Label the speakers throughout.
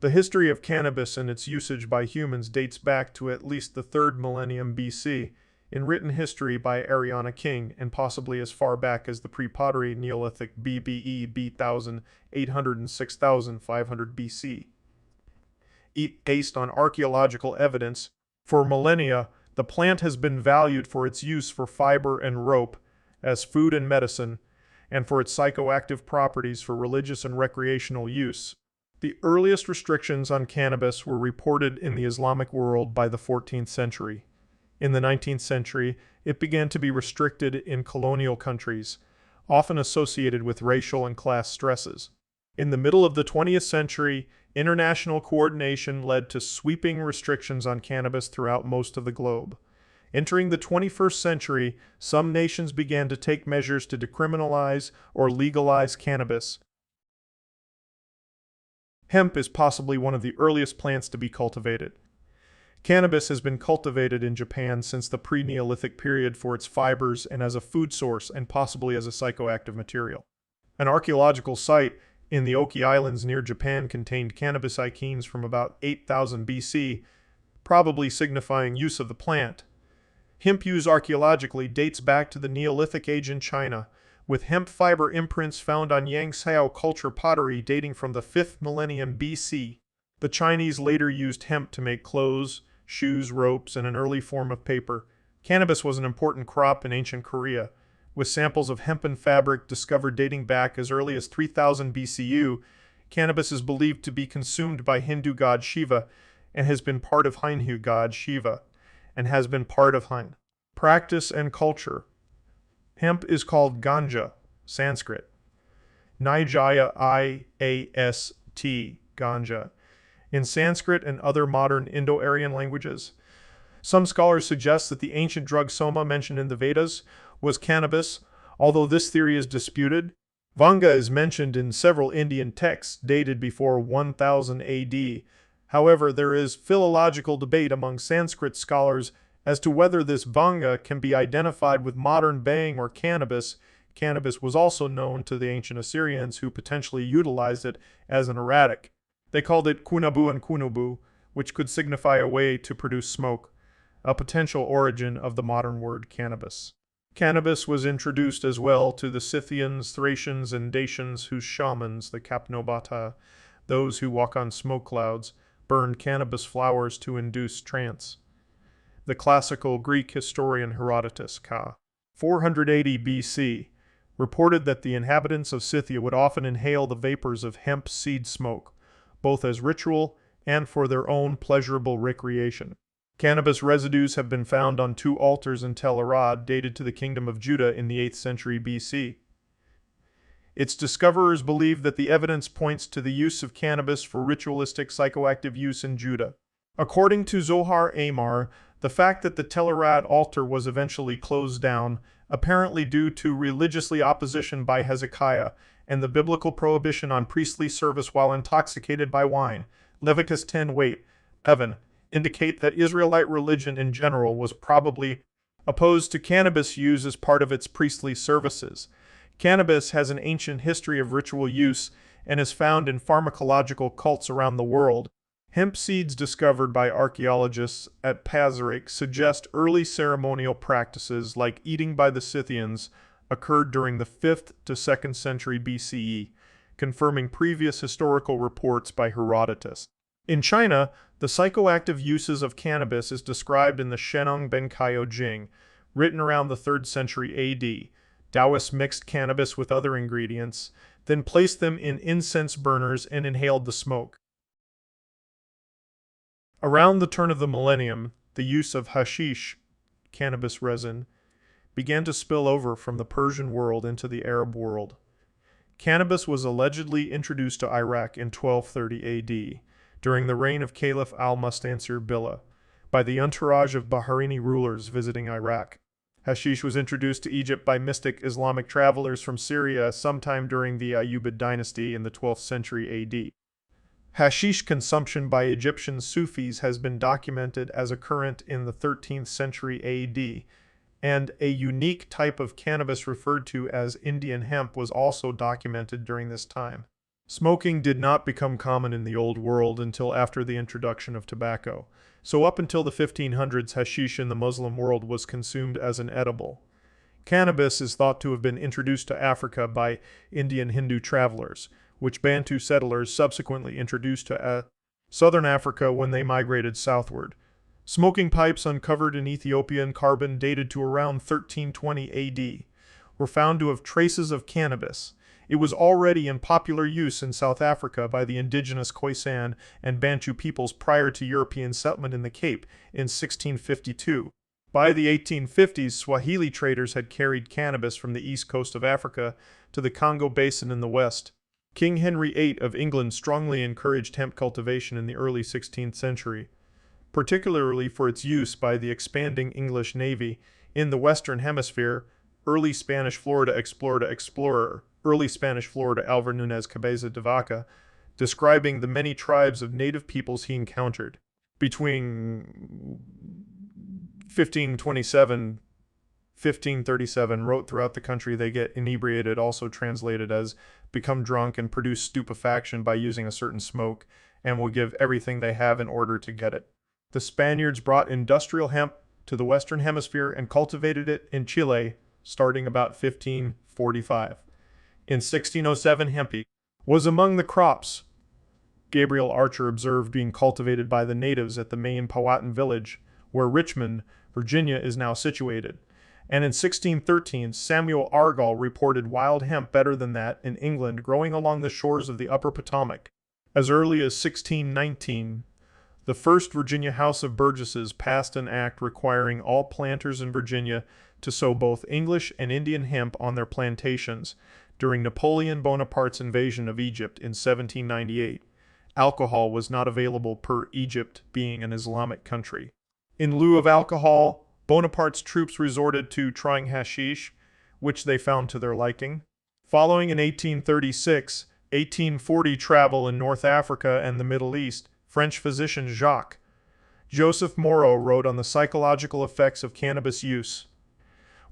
Speaker 1: The history of cannabis and its usage by humans dates back to at least the 3rd millennium BC, in written history by Ariona King, and possibly as far back as the Pre-Pottery Neolithic B BE B 1800 and 6500 BC. Based on archaeological evidence, for millennia, the plant has been valued for its use for fiber and rope, as food and medicine, and for its psychoactive properties for religious and recreational use. The earliest restrictions on cannabis were reported in the Islamic world by the 14th century. In the 19th century, it began to be restricted in colonial countries, often associated with racial and class stresses. In the middle of the 20th century, international coordination led to sweeping restrictions on cannabis throughout most of the globe. Entering the 21st century, some nations began to take measures to decriminalize or legalize cannabis. Hemp is possibly one of the earliest plants to be cultivated. Cannabis has been cultivated in Japan since the pre-Neolithic period for its fibers and as a food source and possibly as a psychoactive material. An archaeological site in the Oki Islands near Japan contained cannabis icens from about 8000 BC, probably signifying use of the plant. Hemp use archaeologically dates back to the Neolithic age in China, with hemp fiber imprints found on Yangtze culture pottery dating from the 5th millennium BC. The Chinese later used hemp to make clothes, shoes, ropes, and an early form of paper. Cannabis was an important crop in ancient Korea, with samples of hempen fabric discovered dating back as early as 3000 BCU. Cannabis is believed to be consumed by Hindu god Shiva and has been part of Hindu god Shiva and has been part of Hin practice and culture. Hemp is called ganja, Sanskrit. Nijaya I-A-S-T, ganja, in Sanskrit and other modern Indo-Aryan languages. Some scholars suggest that the ancient drug soma mentioned in the Vedas was cannabis, although this theory is disputed. Bhanga is mentioned in several Indian texts dated before 1000 AD. However, there is philological debate among Sanskrit scholars as to whether this bhanga can be identified with modern bhang or cannabis. Cannabis was also known to the ancient Assyrians, who potentially utilized it as an erratic. They called it kunabu and kunubu, which could signify a way to produce smoke, a potential origin of the modern word cannabis. Cannabis was introduced as well to the Scythians, Thracians, and Dacians, whose shamans, the Kapnobata, those who walk on smoke clouds, burned cannabis flowers to induce trance. The classical Greek historian Herodotus, ca. 480 BC, reported that the inhabitants of Scythia would often inhale the vapors of hemp seed smoke, both as ritual and for their own pleasurable recreation. Cannabis residues have been found on 2 altars in Tel Arad dated to the Kingdom of Judah in the 8th century BC. Its discoverers believe that the evidence points to the use of cannabis for ritualistic psychoactive use in Judah. According to Zohar Amar, the fact that the Tel Arad altar was eventually closed down, apparently due to religiously opposition by Hezekiah, and the biblical prohibition on priestly service while intoxicated by wine, Leviticus 10:7, indicate that Israelite religion in general was probably opposed to cannabis use as part of its priestly services. Cannabis has an ancient history of ritual use and is found in pharmacological cults around the world. Hemp seeds discovered by archaeologists at Pazyryk suggest early ceremonial practices like eating by the Scythians occurred during the 5th to 2nd century BCE, confirming previous historical reports by Herodotus. In China, the psychoactive uses of cannabis is described in the Shenong Benkaio Jing, written around the 3rd century AD. Taoists mixed cannabis with other ingredients, then placed them in incense burners and inhaled the smoke. Around the turn of the millennium, the use of hashish, cannabis resin, began to spill over from the Persian world into the Arab world. Cannabis was allegedly introduced to Iraq in 1230 AD, during the reign of Caliph al-Mustansir Billah, by the entourage of Bahraini rulers visiting Iraq. Hashish was introduced to Egypt by mystic Islamic travelers from Syria sometime during the Ayyubid dynasty in the 12th century AD. Hashish consumption by Egyptian Sufis has been documented as occurrent in the 13th century AD, and a unique type of cannabis referred to as Indian hemp was also documented during this time. Smoking did not become common in the Old World until after the introduction of tobacco, so up until the 1500s, hashish in the Muslim world was consumed as an edible. Cannabis is thought to have been introduced to Africa by Indian Hindu travelers, which Bantu settlers subsequently introduced to southern Africa when they migrated southward. Smoking pipes uncovered in Ethiopian carbon dated to around 1320 AD were found to have traces of cannabis. It was already in popular use in South Africa by the indigenous Khoisan and Bantu peoples prior to European settlement in the Cape in 1652. By the 1850s, Swahili traders had carried cannabis from the east coast of Africa to the Congo Basin in the west. King Henry VIII of England strongly encouraged hemp cultivation in the early 16th century, particularly for its use by the expanding English Navy in the Western Hemisphere. Early Spanish Florida explorer, early Spanish Florida Alvar Núñez Cabeza de Vaca, describing the many tribes of native peoples he encountered between 1527 1537, wrote throughout the country they get inebriated, also translated as become drunk and produce stupefaction by using a certain smoke, and will give everything they have in order to get it. The Spaniards brought industrial hemp to the Western Hemisphere and cultivated it in Chile starting about 1545. In 1607, hemp was among the crops Gabriel Archer observed being cultivated by the natives at the Maine Powhatan village, where Richmond, Virginia is now situated. And in 1613, Samuel Argall reported wild hemp better than that in England growing along the shores of the upper Potomac. As early as 1619, the first Virginia House of Burgesses passed an act requiring all planters in Virginia to sow both English and Indian hemp on their plantations during Napoleon Bonaparte's invasion of Egypt in 1798. Alcohol was not available per Egypt being an Islamic country. In lieu of alcohol, Bonaparte's troops resorted to trying hashish, which they found to their liking. Following an 1836-1840 travel in North Africa and the Middle East, French physician Joseph Moreau wrote on the psychological effects of cannabis use.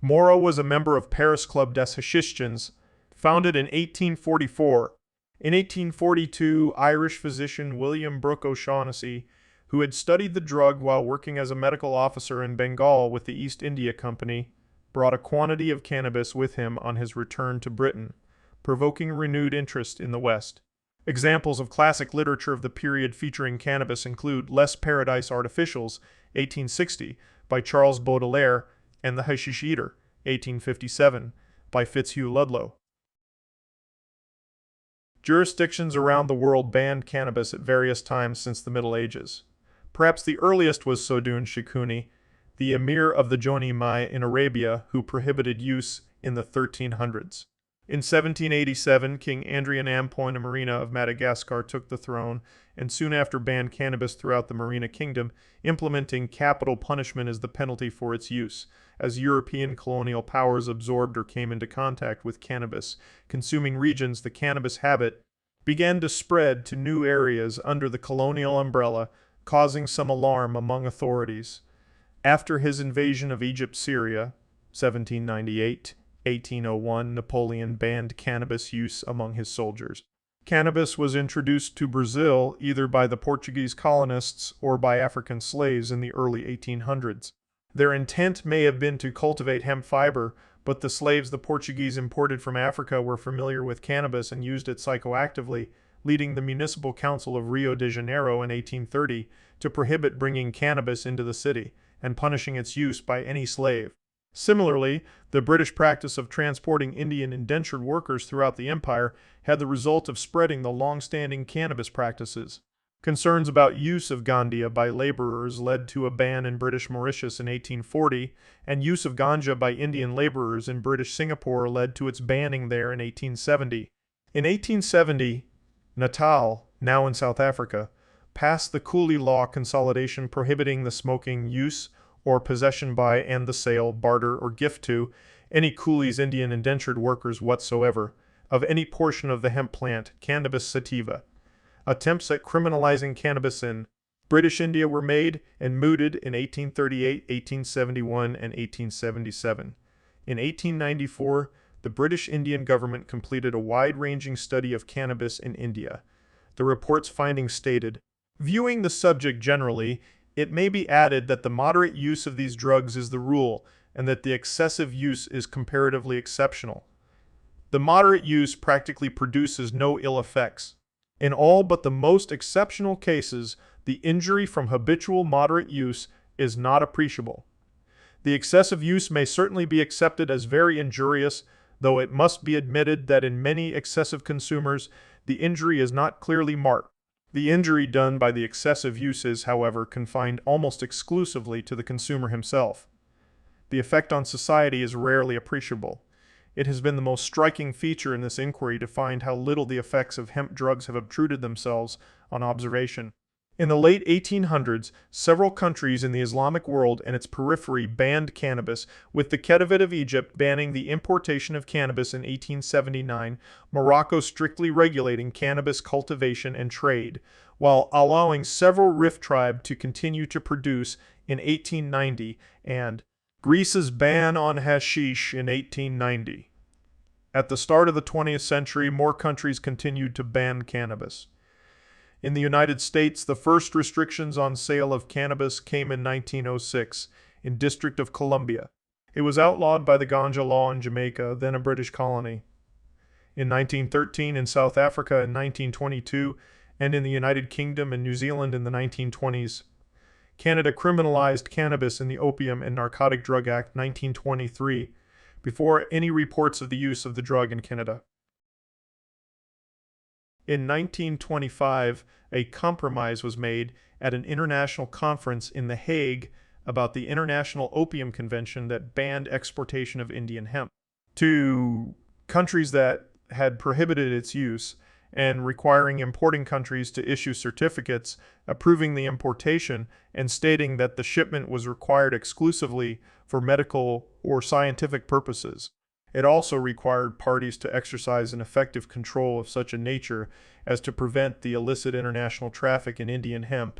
Speaker 1: Moreau was a member of Paris Club des Hachistans, founded in 1844. In 1842, Irish physician William Brooke O'Shaughnessy, who had studied the drug while working as a medical officer in Bengal with the East India Company, brought a quantity of cannabis with him on his return to Britain, provoking renewed interest in the West. Examples of classic literature of the period featuring cannabis include Les Paradise Artificials, 1860, by Charles Baudelaire, and The Hashish Eater, 1857, by Fitzhugh Ludlow. Jurisdictions around the world banned cannabis at various times since the Middle Ages. Perhaps the earliest was Sodun Shikuni, the emir of the Joni Mai in Arabia, who prohibited use in the 1300s. In 1787, King Andrian Ampoina of Madagascar took the throne and soon after banned cannabis throughout the Marina Kingdom, implementing capital punishment as the penalty for its use. As European colonial powers absorbed or came into contact with cannabis consuming regions, the cannabis habit began to spread to new areas under the colonial umbrella, causing some alarm among authorities. After his invasion of Egypt-Syria, 1798-1801, Napoleon banned cannabis use among his soldiers. Cannabis was introduced to Brazil either by the Portuguese colonists or by African slaves in the early 1800s. Their intent may have been to cultivate hemp fiber, but the slaves the Portuguese imported from Africa were familiar with cannabis and used it psychoactively, leading the Municipal Council of Rio de Janeiro in 1830 to prohibit bringing cannabis into the city and punishing its use by any slave. Similarly, the British practice of transporting Indian indentured workers throughout the empire had the result of spreading the long-standing cannabis practices. Concerns about use of gandia by laborers led to a ban in British Mauritius in 1840, and use of ganja by Indian laborers in British Singapore led to its banning there in 1870. In 1870, Natal, now in South Africa, passed the Coolie Law consolidation prohibiting the smoking, use, or possession by and the sale, barter, or gift to any coolies, Indian indentured workers whatsoever, of any portion of the hemp plant, Cannabis sativa. Attempts at criminalizing cannabis in British India were made and mooted in 1838, 1871, and 1877. In 1894, the British Indian government completed a wide-ranging study of cannabis in India. The report's findings stated, "Viewing the subject generally, it may be added that the moderate use of these drugs is the rule, and that the excessive use is comparatively exceptional. The moderate use practically produces no ill effects. In all but the most exceptional cases, the injury from habitual moderate use is not appreciable. The excessive use may certainly be accepted as very injurious, though it must be admitted that in many excessive consumers, the injury is not clearly marked. The injury done by the excessive use is, however, confined almost exclusively to the consumer himself. The effect on society is rarely appreciable. It has been the most striking feature in this inquiry to find how little the effects of hemp drugs have obtruded themselves on observation. In the late 1800s, several countries in the Islamic world and its periphery banned cannabis, with the Khedivate of Egypt banning the importation of cannabis in 1879, Morocco strictly regulating cannabis cultivation and trade, while allowing several Rif tribes to continue to produce in 1890, and Greece's ban on hashish in 1890. At the start of the 20th century, more countries continued to ban cannabis. In the United States, the first restrictions on sale of cannabis came in 1906 in District of Columbia. It was outlawed by the Ganja law in Jamaica, then a British colony. In 1913 in South Africa, in 1922, and in the United Kingdom and New Zealand in the 1920s. Canada criminalized cannabis in the Opium and Narcotic Drug Act 1923, before any reports of the use of the drug in Canada. In 1925, a compromise was made at an international conference in The Hague about the International Opium Convention that banned exportation of Indian hemp to countries that had prohibited its use and requiring importing countries to issue certificates approving the importation and stating that the shipment was required exclusively for medical or scientific purposes. It also required parties to exercise an effective control of such a nature as to prevent the illicit international traffic in Indian hemp,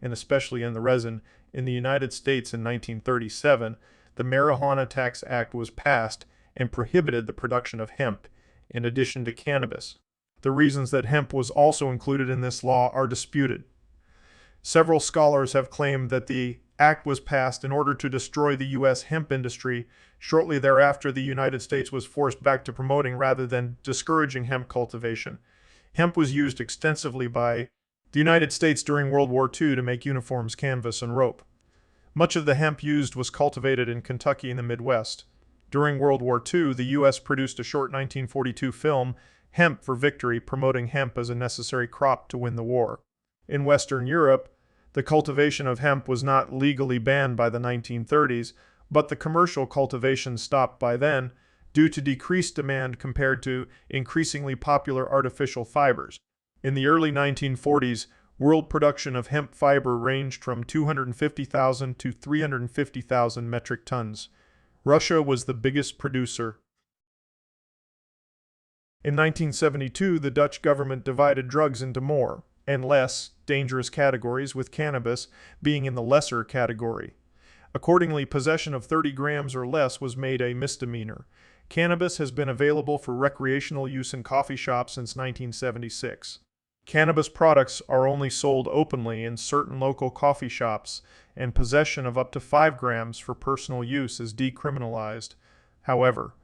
Speaker 1: and especially in the resin. In the United States in 1937, the Marijuana Tax Act was passed and prohibited the production of hemp, in addition to cannabis. The reasons that hemp was also included in this law are disputed. Several scholars have claimed that the act was passed in order to destroy the U.S. hemp industry. Shortly thereafter, the United States was forced back to promoting rather than discouraging hemp cultivation. Hemp was used extensively by the United States during World War II to make uniforms, canvas, and rope. Much of the hemp used was cultivated in Kentucky and the Midwest. During World War II, the U.S. produced a short 1942 film, Hemp for Victory, promoting hemp as a necessary crop to win the war. In Western Europe, the cultivation of hemp was not legally banned by the 1930s, but the commercial cultivation stopped by then due to decreased demand compared to increasingly popular artificial fibers. In the early 1940s, world production of hemp fiber ranged from 250,000 to 350,000 metric tons. Russia was the biggest producer. In 1972, the Dutch government divided drugs into more and less dangerous categories, with cannabis being in the lesser category. Accordingly, possession of 30 grams or less was made a misdemeanor. Cannabis has been available for recreational use in coffee shops since 1976. Cannabis products are only sold openly in certain local coffee shops, and possession of up to 5 grams for personal use is decriminalized. However,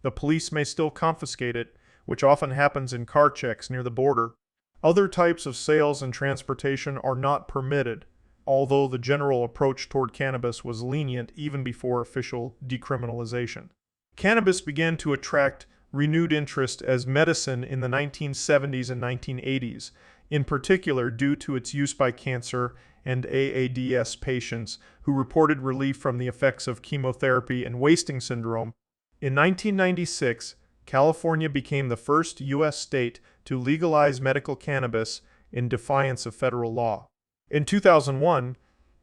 Speaker 1: the police may still confiscate it, which often happens in car checks near the border. Other types of sales and transportation are not permitted, although the general approach toward cannabis was lenient even before official decriminalization. Cannabis began to attract renewed interest as medicine in the 1970s and 1980s, in particular due to its use by cancer and AIDS patients who reported relief from the effects of chemotherapy and wasting syndrome. In 1996, California became the first U.S. state to legalize medical cannabis in defiance of federal law. In 2001,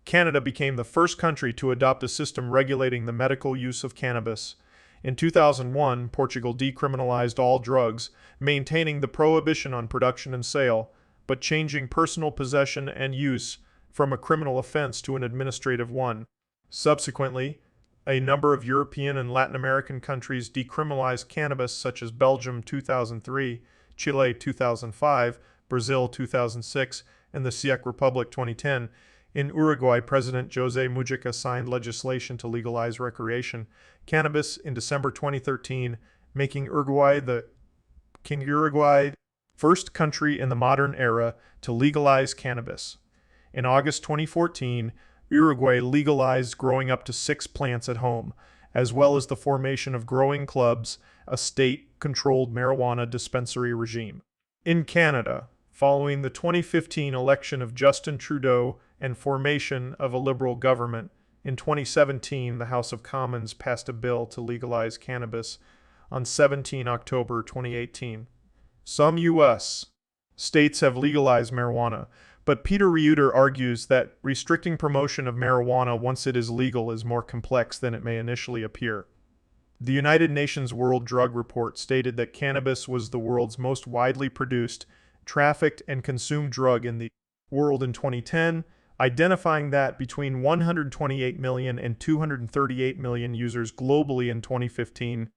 Speaker 1: Canada became the first country to adopt a system regulating the medical use of cannabis. In 2001, Portugal decriminalized all drugs, maintaining the prohibition on production and sale, but changing personal possession and use from a criminal offense to an administrative one. Subsequently, A number of European and Latin American countries decriminalized cannabis, such as Belgium 2003, Chile 2005, Brazil 2006, and the Czech Republic 2010. In Uruguay, President José Mujica signed legislation to legalize recreation cannabis in December 2013, making Uruguay the first country in the modern era to legalize cannabis. In August 2014, Uruguay legalized growing up to 6 plants at home, as well as the formation of growing clubs, a state-controlled marijuana dispensary regime. In Canada, following the 2015 election of Justin Trudeau and formation of a Liberal government, in 2017 the House of Commons passed a bill to legalize cannabis on 17 October 2018. Some U.S. states have legalized marijuana, but Peter Reuter argues that restricting promotion of marijuana once it is legal is more complex than it may initially appear. The United Nations World Drug Report stated that cannabis was the world's most widely produced, trafficked, and consumed drug in the world in 2010, identifying that between 128 million and 238 million users globally in 2015,